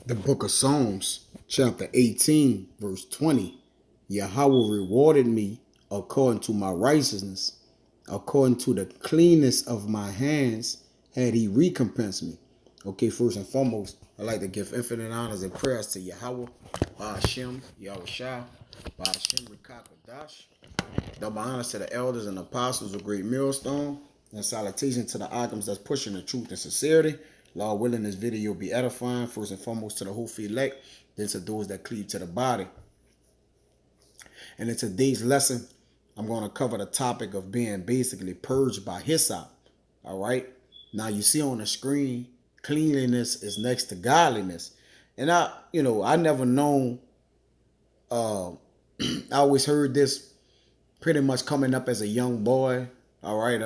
The book of Psalms, chapter 18, verse 20. Yahweh rewarded me according to my righteousness, according to the cleanness of my hands had he recompensed me. Okay, first and foremost, I'd like to give infinite honors and prayers to Yahweh, Hashem, Yahweh Shah, Hashem Rikakadash. Double honors to the elders and apostles of Great Millstone, and salutation to the items that's pushing the truth and sincerity. Lord willing, this video be edifying, first and foremost to the whole elect, then to those that cleave to the body. And in today's lesson, I'm going to cover the topic of being basically purged by hyssop. All right. Now you see on the screen, cleanliness is next to godliness. And I never known, I always heard this pretty much coming up as a young boy. All right.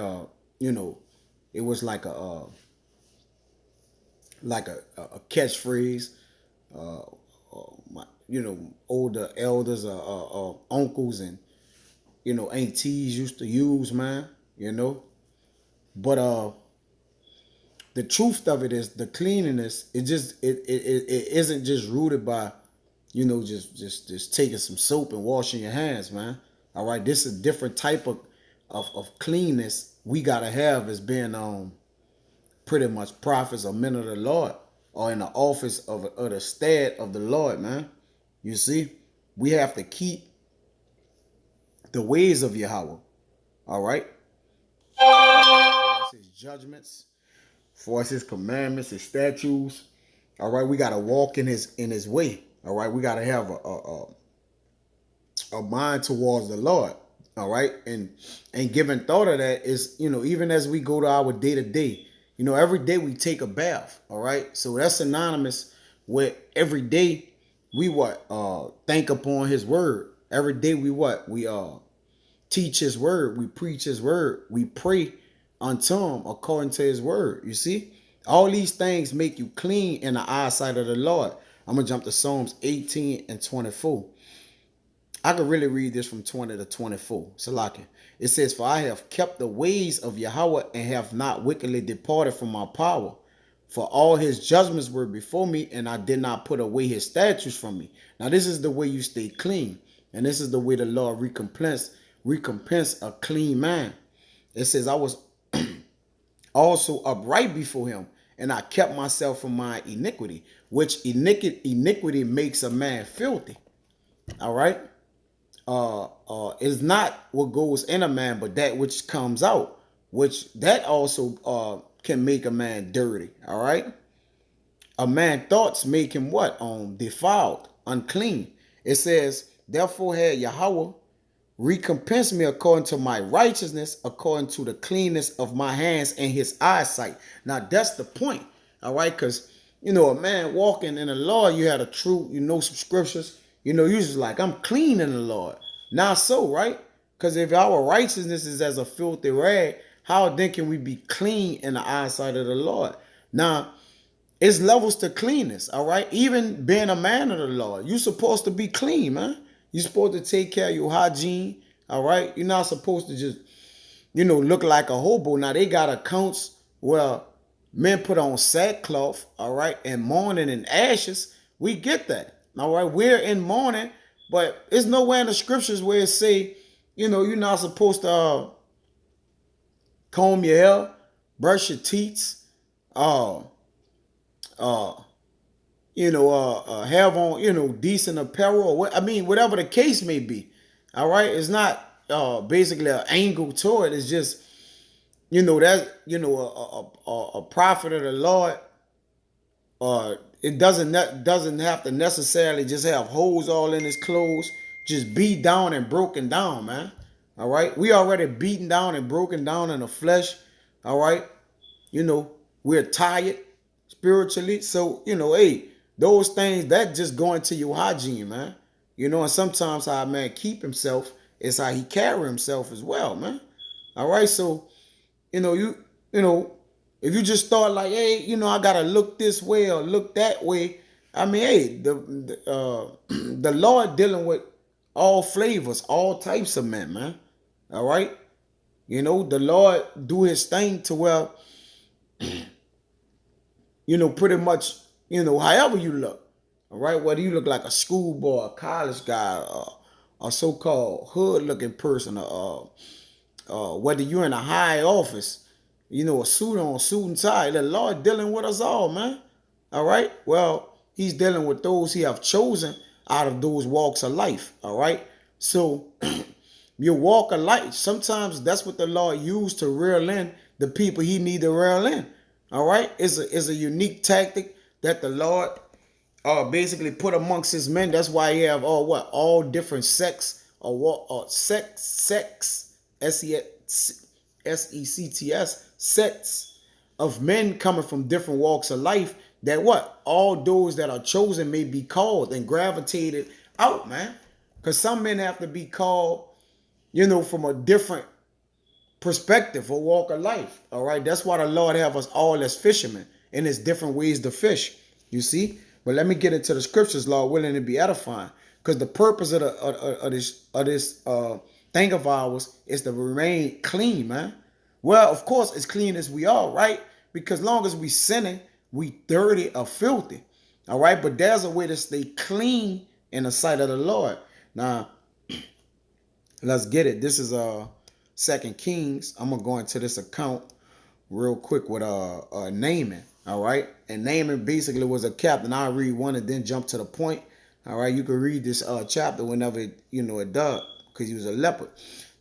It was like a catchphrase. Older elders, uncles and, aunties used to use, man, But the truth of it is the cleanliness, it isn't just rooted by, just taking some soap and washing your hands, man. All right. This is a different type of cleanness we gotta have as being pretty much prophets or men of the Lord, or in the office of the stead of the Lord, man. You see, we have to keep the ways of Yahweh. All right. For his judgments, for his commandments, his statutes. All right. We got to walk in his way. All right. We got to have a mind towards the Lord. All right. And giving thought of that is, even as we go to our day to day, every day we take a bath. All right. So that's synonymous with every day we think upon his word. Every day we teach his word. We preach his word. We pray unto him according to his word. You see, all these things make you clean in the eyesight of the Lord. I'm going to jump to Psalms 18 and 24. I could really read this from 20 to 24. Salakia. It says, "For I have kept the ways of Yahweh and have not wickedly departed from my power. For all his judgments were before me, and I did not put away his statutes from me." Now, this is the way you stay clean. And this is the way the Lord recompense a clean man. It says, "I was also upright before him, and I kept myself from my iniquity," which iniquity makes a man filthy. All right. Is not what goes in a man, but that which comes out, which that also can make a man dirty. All right. A man thoughts make him what? Defiled, unclean. It says, "Therefore had Yahweh recompense me according to my righteousness, according to the cleanness of my hands and his eyesight." Now that's the point. All right. Because, a man walking in the Lord, you had a true, some scriptures, you just like, I'm clean in the Lord. Not so, right? Because if our righteousness is as a filthy rag, how then can we be clean in the eyesight of the Lord? Now, it's levels to cleanness, all right? Even being a man of the Lord, you're supposed to be clean, man. You're supposed to take care of your hygiene, all right? You're not supposed to just, look like a hobo. Now, they got accounts where men put on sackcloth, all right, and mourning and ashes. We get that, all right? We're in mourning, but it's nowhere in the scriptures where it say, you're not supposed to comb your hair, brush your teeth, have on, decent apparel, or whatever the case may be. All right. It's not basically an angle to it. It's just, that, a prophet of the Lord, it doesn't have to necessarily just have holes all in his clothes, just beat down and broken down, man. All right. We already beaten down and broken down in the flesh. All right. We're tired spiritually. So, hey, those things that just go into your hygiene, man. And sometimes how a man keep himself is how he carry himself as well, man. All right. So, if you just start like, hey, I gotta look this way or look that way. Hey, the Lord dealing with all flavors, all types of men, man. All right. The Lord do his thing to where, pretty much, however you look. All right, whether you look like a schoolboy, a college guy, a so-called hood-looking person, whether you're in a high office, a suit on, suit and tie. The Lord dealing with us all, man. All right. Well, He's dealing with those He have chosen out of those walks of life. All right. So your walk of life, sometimes that's what the Lord used to reel in the people He need to reel in. All right. It's a unique tactic that the Lord basically put amongst His men. That's why He have all different sects or sects sects sects of men coming from different walks of life. That all those that are chosen may be called and gravitated out, man. Because some men have to be called, from a different perspective or walk of life. All right. That's why the Lord have us all as fishermen, and there's different ways to fish. You see? But let me get into the scriptures, Lord willing, to be edifying. Because the purpose of this thing of ours is to remain clean, man. Well, of course, as clean as we are, right? Because long as we sinning, we dirty or filthy. All right. But there's a way to stay clean in the sight of the Lord. Now, let's get it. This is 2 Kings. I'm gonna go into this account real quick with Naaman. All right, and Naaman basically was a captain. I'll read one and then jump to the point. All right, you can read this chapter whenever it does, because he was a leopard.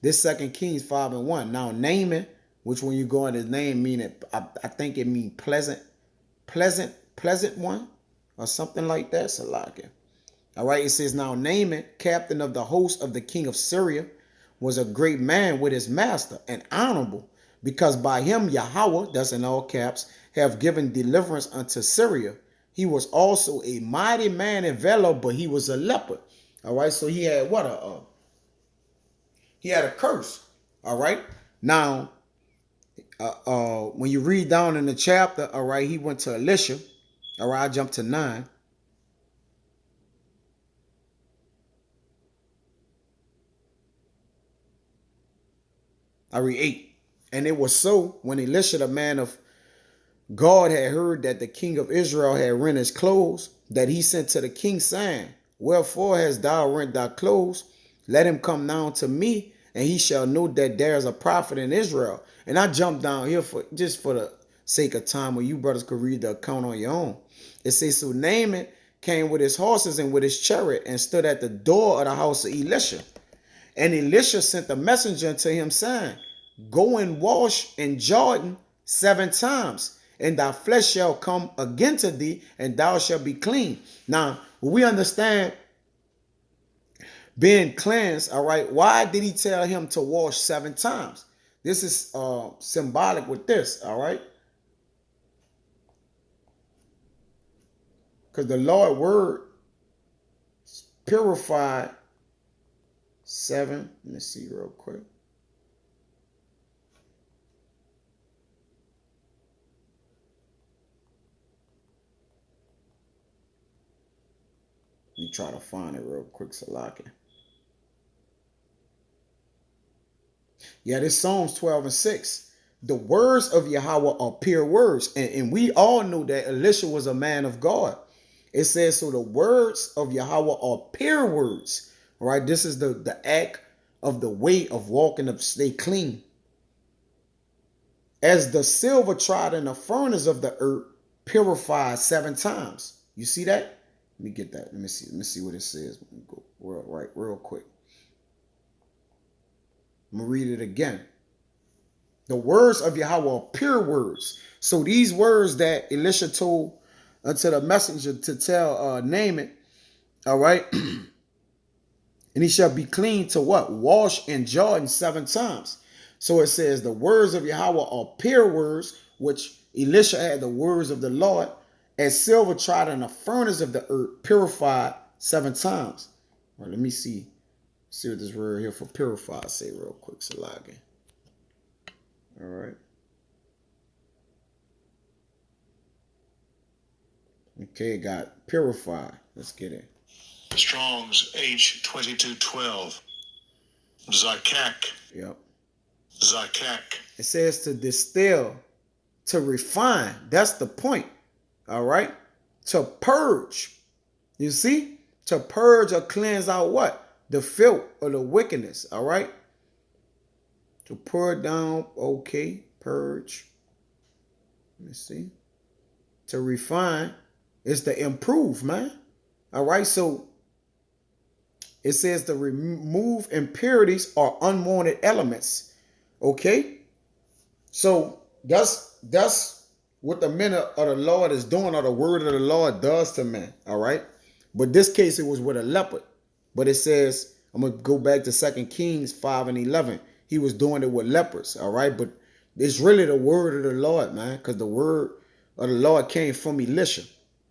This 2 Kings 5:1. Now Naaman, which when you go in his name mean it, I think it means pleasant one, or something like that. Salakia. All right, it says, now Naaman, captain of the host of the king of Syria, was a great man with his master and honorable, because by him Yahweh, that's in all caps, have given deliverance unto Syria. He was also a mighty man in valor, but he was a leopard. All right, so he had he had a curse. All right, now when you read down in the chapter, all right, he went to Elisha. All right, I jumped to 9. I read 8. And it was so, when Elisha, the man of God, had heard that the king of Israel had rent his clothes, that he sent to the king, saying, wherefore hast thou rent thy clothes? Let him come down to me, and he shall know that there is a prophet in Israel. And I jumped down here for the sake of time, where you brothers could read the account on your own. It says, so Naaman came with his horses and with his chariot, and stood at the door of the house of Elisha. And Elisha sent a messenger unto him, saying, go and wash in Jordan 7 times, and thy flesh shall come again to thee, and thou shalt be clean. Now, we understand being cleansed, all right. Why did he tell him to wash 7 times? This is symbolic with this, all right. Because the Lord word purified 7. Let me see real quick. Let me try to find it real quick, Salaki. Yeah, this Psalms 12:6. The words of Yahweh are pure words. And we all know that Elisha was a man of God. It says, so the words of Yahweh are pure words. All right, this is the act of the way of walking to stay clean. As the silver tried in the furnace of the earth, purified 7 times. You see that? Let me get that. Let me see what it says. Go real quick. I'm going to read it again. The words of Yahweh are pure words. So these words that Elisha told unto the messenger to tell Naaman, all right, and he shall be clean to what? Wash in Jordan 7 times. So it says the words of Yahweh are pure words, which Elisha had the words of the Lord, as silver tried in the furnace of the earth, purified 7 times. All right, let me see what this word here for purified say real quick. Salagi. All right. Okay, got purified. Let's get it. Strong's H2212. Zakak. Yep. Zakak. It says to distill, to refine. That's the point. All right. To purge. You see? To purge or cleanse out what? The filth or the wickedness. All right? To pour down, okay, purge. Let me see. To refine is to improve, man. All right, so it says to remove impurities or unwanted elements. Okay, so that's what the men of the Lord is doing, or the word of the Lord does to men. All right, but this case it was with a leopard. But it says, I'm gonna go back to 2 Kings 5:11. He was doing it with lepers. All right, but it's really the word of the Lord, man, because the word of the Lord came from Elisha.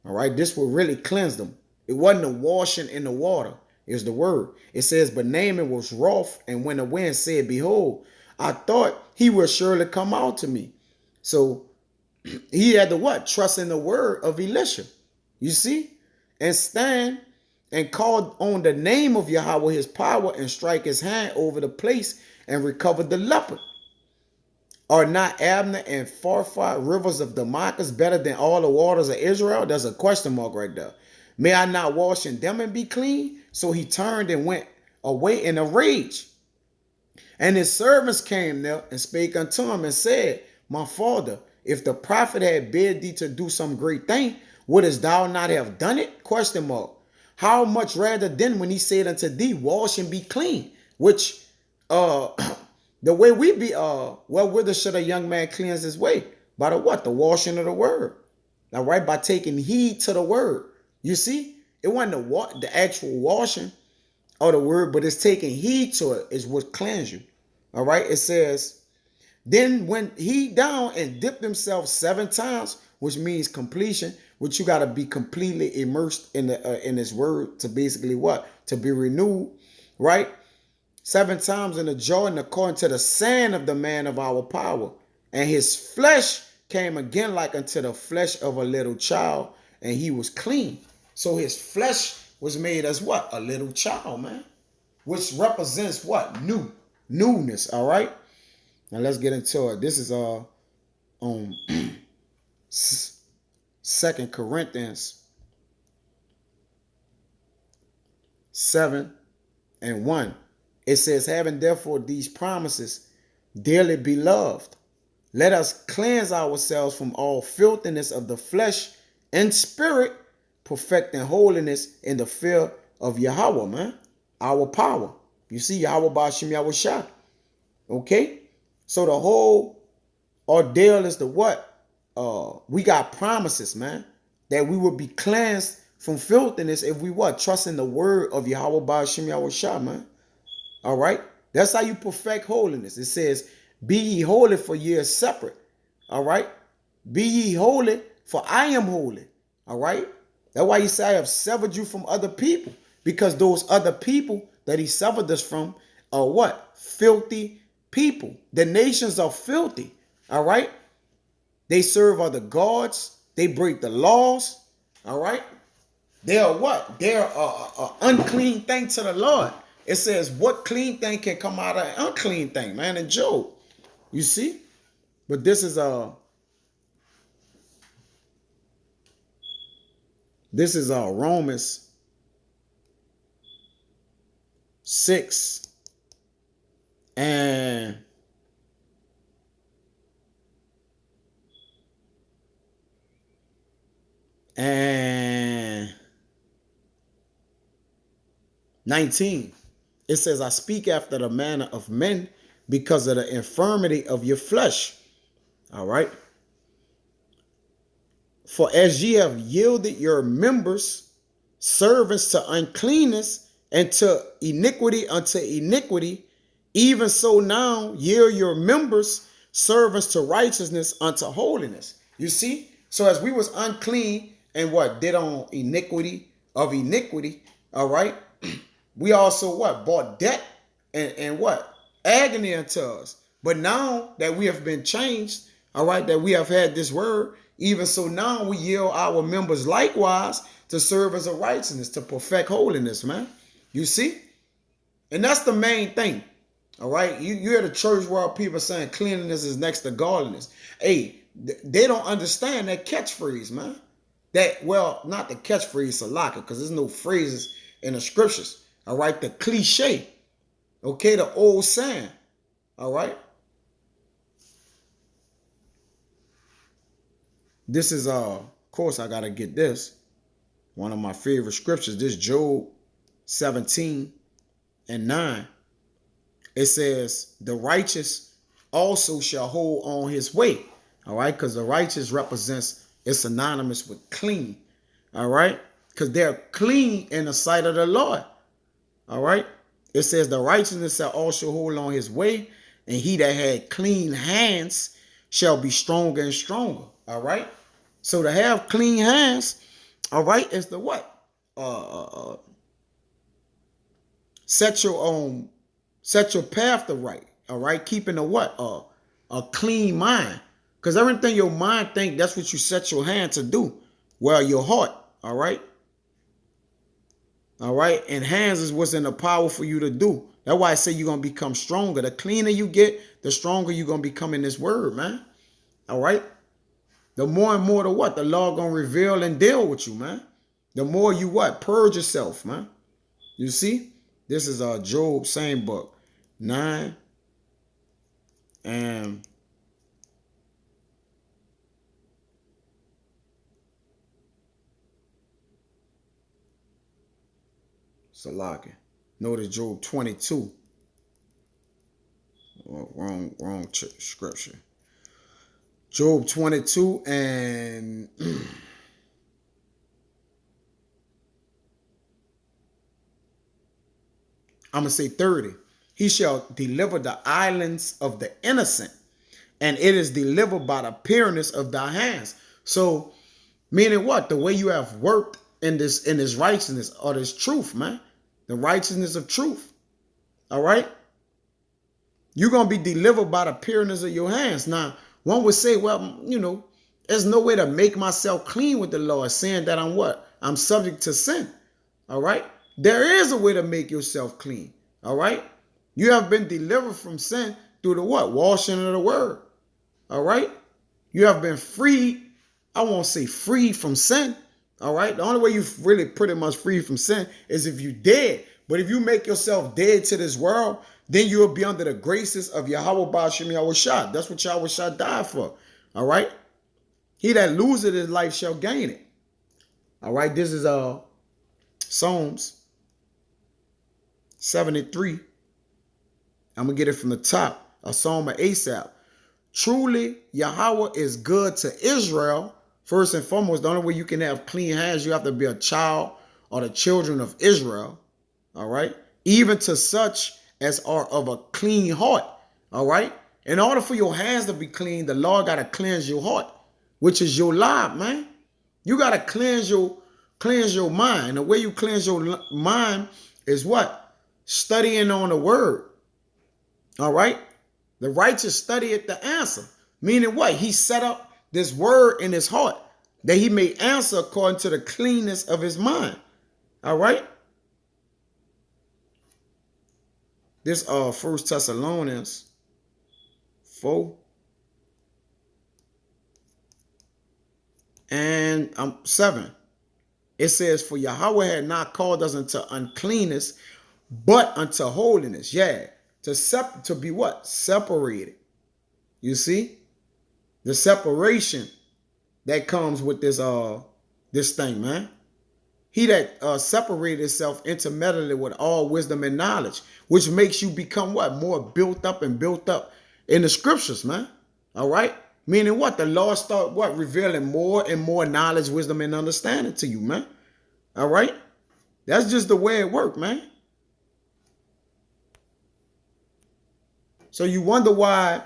All right, this will really cleanse them. It wasn't the washing in the water, it's the word. It says, but Naaman was wroth, and when the wind said, behold, I thought he would surely come out to me. So he had to what? Trust in the word of Elisha. You see? And stand and call on the name of Yahweh his power and strike his hand over the place and recover the leopard. Are not Abner and Pharpar rivers of Damascus better than all the waters of Israel? There's a question mark right there. May I not wash in them and be clean? So he turned and went away in a rage. And his servants came there and spake unto him and said, my father, if the prophet had bid thee to do some great thing, wouldest thou not have done it? Question mark. How much rather then when he said unto thee, wash and be clean? Which the way we be well, whither should a young man cleanse his way? By the what? The washing of the word. All right, by taking heed to the word. You see, it wasn't the actual washing of the word, but it's taking heed to it is what cleanse you. All right, it says, then when he down and dipped himself 7 times, which means completion, which you got to be completely immersed in the in his word to basically what? To be renewed, right? 7 times in the Jordan according to the saying of the man of our power. And his flesh came again like unto the flesh of a little child, and he was clean. So his flesh was made as what? A little child, man. Which represents what? Newness, all right? Now let's get into it. This is 2 Corinthians 7:1. It says, having therefore these promises, dearly beloved, let us cleanse ourselves from all filthiness of the flesh and spirit, perfecting holiness in the fear of Yahweh, man. Our power. You see, Yahweh Bashim Yahweh Shah. Okay? So the whole ordeal is the what? We got promises, man, that we will be cleansed from filthiness if we what? Trust in the word of Yahweh Bashim Yahweh Shah, man. All right. That's how you perfect holiness. It says, be ye holy, for ye are separate. All right. Be ye holy, for I am holy. All right. That's why he said, I have severed you from other people, because those other people that he severed us from are what? Filthy people. The nations are filthy. All right. They serve other gods. They break the laws. All right. They are what? They are an unclean thing to the Lord. It says, what clean thing can come out of an unclean thing, man, in Job. You see? But this is Romans 6 and 19. It says, I speak after the manner of men because of the infirmity of your flesh. All right. For as ye have yielded your members servants to uncleanness and to iniquity unto iniquity, even so now yield your members servants to righteousness unto holiness. You see? So as we was unclean and what? Did on iniquity of iniquity, all right? We also what? Bought debt and what? Agony unto us. But now that we have been changed, all right, that we have had this word, even so now we yield our members likewise to serve as a righteousness, to perfect holiness, man. You see? And that's the main thing. All right. You hear the church world people saying cleanliness is next to godliness. Hey, they don't understand that catchphrase, man. that, well, not the catchphrase salaka, because there's no phrases in the scriptures. All right, the cliche, okay, the old saying. All right, this is of course I gotta get this. One of my favorite scriptures. This Job 17:9. It says, the righteous also shall hold on his way. All right, because the righteous represents, it's synonymous with clean. All right, because they're clean in the sight of the Lord. All right, it says the righteousness shall also hold on his way, and he that had clean hands shall be stronger and stronger. All right, so to have clean hands, all right, is the what? Set your path to right. All right, keeping a what? A clean mind, because everything your mind think, that's what you set your hand to do. Well, your heart. All right. All right, and hands is what's in the power for you to do. That's why I say you're gonna become stronger. The cleaner you get, the stronger you're gonna become in this word, man. All right. The more and more the what? The Lord gonna reveal and deal with you, man. The more you what? Purge yourself, man. You see? This is Job, same book. 9 and Salaki. Notice Job 22. Oh, wrong scripture. Job 22 and I'm going to say 30. He shall deliver the islands of the innocent, and it is delivered by the pureness of thy hands. So, meaning what? The way you have worked in this righteousness or this truth, man. The righteousness of truth. All right? You're going to be delivered by the pureness of your hands. Now, one would say, well, there's no way to make myself clean with the Lord, saying that I'm what? I'm subject to sin. All right? There is a way to make yourself clean. All right? You have been delivered from sin through the what? Washing of the word. All right? You have been freed. I won't say free from sin. All right? The only way you really pretty much free from sin is if you dead. But if you make yourself dead to this world, then you will be under the graces of Yahweh Ba'ashem Yahweh Shah. That's what Yahweh Shah died for. All right? He that loseth his life shall gain it. All right? This is Psalms 73. I'm going to get it from the top. A Psalm of Asaph. Truly, Yahweh is good to Israel. First and foremost, the only way you can have clean hands, you have to be a child or the children of Israel. All right? Even to such as are of a clean heart. All right? In order for your hands to be clean, the Lord got to cleanse your heart, which is your life, man. You got to cleanse your mind. The way you cleanse your mind is what? Studying on the word. All right? The righteous studieth the answer. Meaning what? He set up this word in his heart that he may answer according to the cleanness of his mind. All right? This 1 Thessalonians 4 and 7. It says, for Yahweh had not called us unto uncleanness, but unto holiness. Yeah. To be what? Separated. You see? The separation that comes with this thing, man. He that separated himself intermittently with all wisdom and knowledge, which makes you become what? More built up in the scriptures, man. All right? Meaning what? The Lord start what? Revealing more and more knowledge, wisdom, and understanding to you, man. All right? That's just the way it works, man. So you wonder why,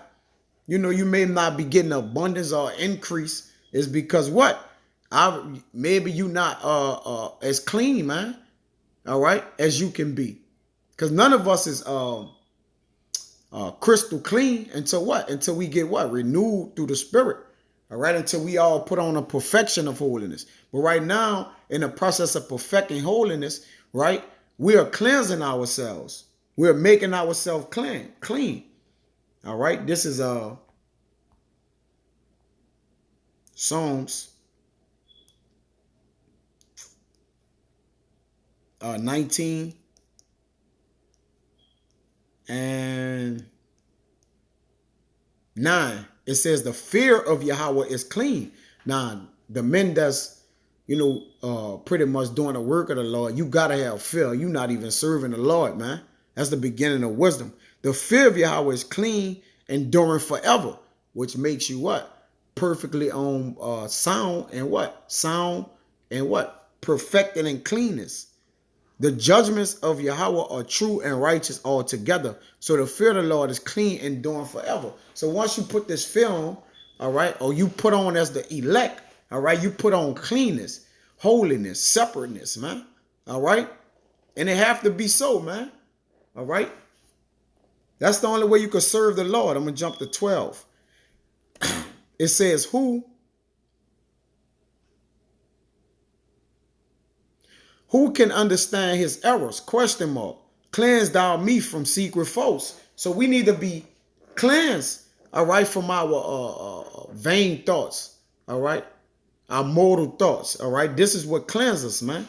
you may not be getting abundance or increase is because what? Maybe you not as clean, man. All right, as you can be, because none of us is crystal clean until what? Until we get what? Renewed through the Spirit. All right, until we all put on a perfection of holiness. But right now, in the process of perfecting holiness, right, we are cleansing ourselves. We're making ourselves clean. All right, this is Psalms 19 and 9. It says the fear of Yahweh is clean. Now, the men that's, pretty much doing the work of the Lord, you got to have fear. You're not even serving the Lord, man. That's the beginning of wisdom. The fear of Yahweh is clean, enduring forever, which makes you what? Perfectly on sound and what? Sound and what? Perfected in cleanness. The judgments of Yahweh are true and righteous altogether. So the fear of the Lord is clean, enduring forever. So once you put this fear on, all right, or you put on as the elect, all right, you put on cleanness, holiness, separateness, man. All right. And it have to be so, man. All right. That's the only way you can serve the Lord. I'm going to jump to 12. It says, Who can understand his errors? Question mark. Cleanse thou me from secret faults. So we need to be cleansed, all right, from our vain thoughts, all right, our mortal thoughts, all right. This is what cleanses us, man,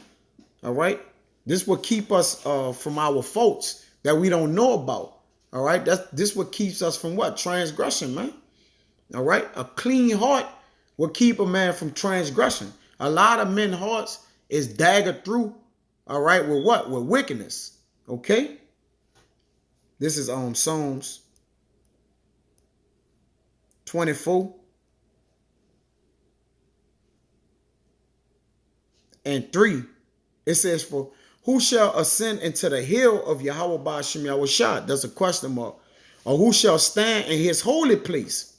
all right. This will keep us from our faults that we don't know about, all right. This what keeps us from what? Transgression, man, all right. A clean heart will keep a man from transgression. A lot of men's hearts is daggered through, all right, with what? With wickedness, okay. This is Psalms 24 and 3. It says, For who shall ascend into the hill of Yahweh Ba'ashem Yahushua? That's a question mark. Or who shall stand in his holy place?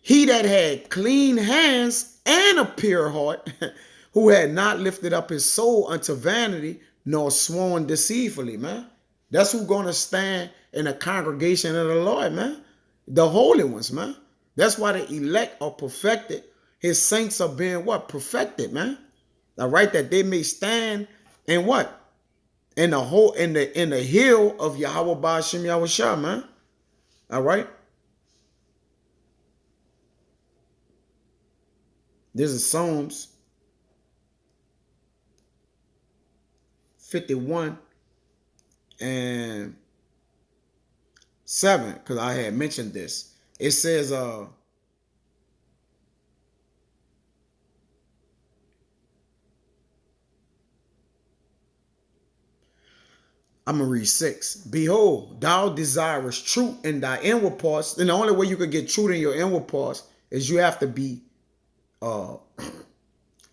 He that had clean hands and a pure heart, who had not lifted up his soul unto vanity, nor sworn deceitfully, man. That's who's going to stand in the congregation of the Lord, man. The holy ones, man. That's why the elect are perfected. His saints are being what? Perfected, man. All right, that they may stand in what? In the hill of Yahweh Ba'ashem Yahushua, man. All right. This is Psalms 51 and 7, because I had mentioned this. It says, I'm going to read 6. Behold, thou desirest truth in thy inward parts. And the only way you could get truth in your inward parts is you have to be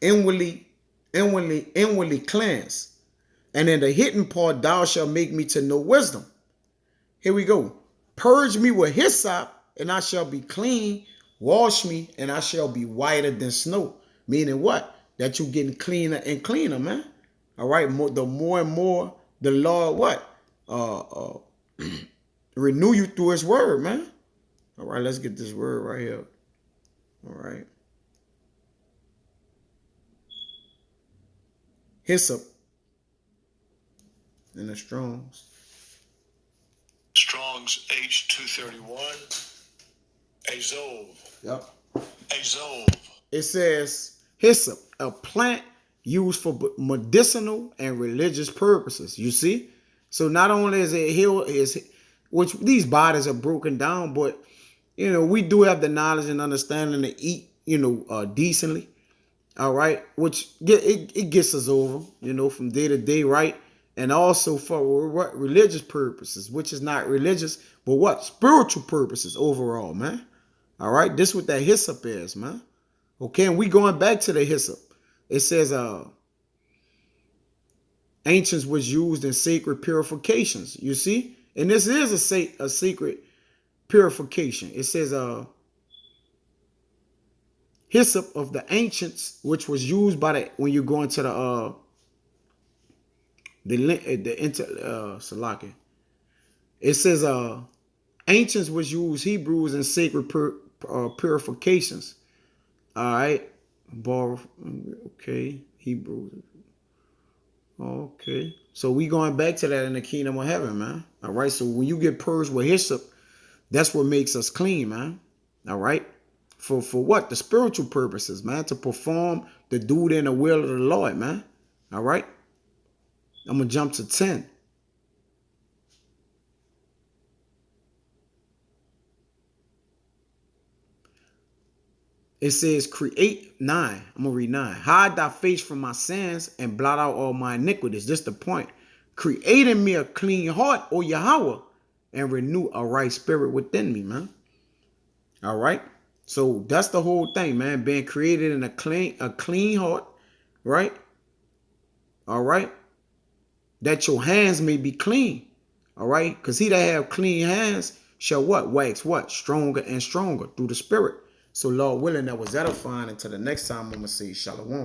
inwardly cleansed. And in the hidden part, thou shalt make me to know wisdom. Here we go. Purge me with hyssop, and I shall be clean. Wash me, and I shall be whiter than snow. Meaning what? That you're getting cleaner and cleaner, man. All right. The more and more the Lord what? Renew you through his word, man. All right. Let's get this word right here. All right. Hyssop in the Strong's. Strong's H231. Azov. Yep. Azov. It says hyssop, a plant used for medicinal and religious purposes. You see? So not only is it heal, which these bodies are broken down, but we do have the knowledge and understanding to eat, decently. All right, which it gets us over, from day to day, right? And also for what religious purposes, which is not religious, but what spiritual purposes overall, man. All right, this is what that hyssop is, man. Okay, and we going back to the hyssop. It says, ancients was used in sacred purifications. You see, and this is a sacred purification. It says, hyssop of the ancients, which was used by when you go into Salaki. It says ancients was used Hebrews in sacred purifications. All right, okay, Hebrews. Okay, so we going back to that in the kingdom of heaven, man. All right, so when you get purged with hyssop, that's what makes us clean, man. All right. For what? The spiritual purposes, man. To perform the duty and the will of the Lord, man. All right. I'm going to jump to 10. It says, create 9. I'm going to read 9. Hide thy face from my sins and blot out all my iniquities. This is the point. Create in me a clean heart, O Yahweh, and renew a right spirit within me, man. All right. So that's the whole thing, man. Being created in a clean heart, right? All right. That your hands may be clean. All right. Because he that have clean hands shall what? Wax what? Stronger and stronger through the spirit. So Lord willing, that was edifying. Until the next time, I'm going to say shalom.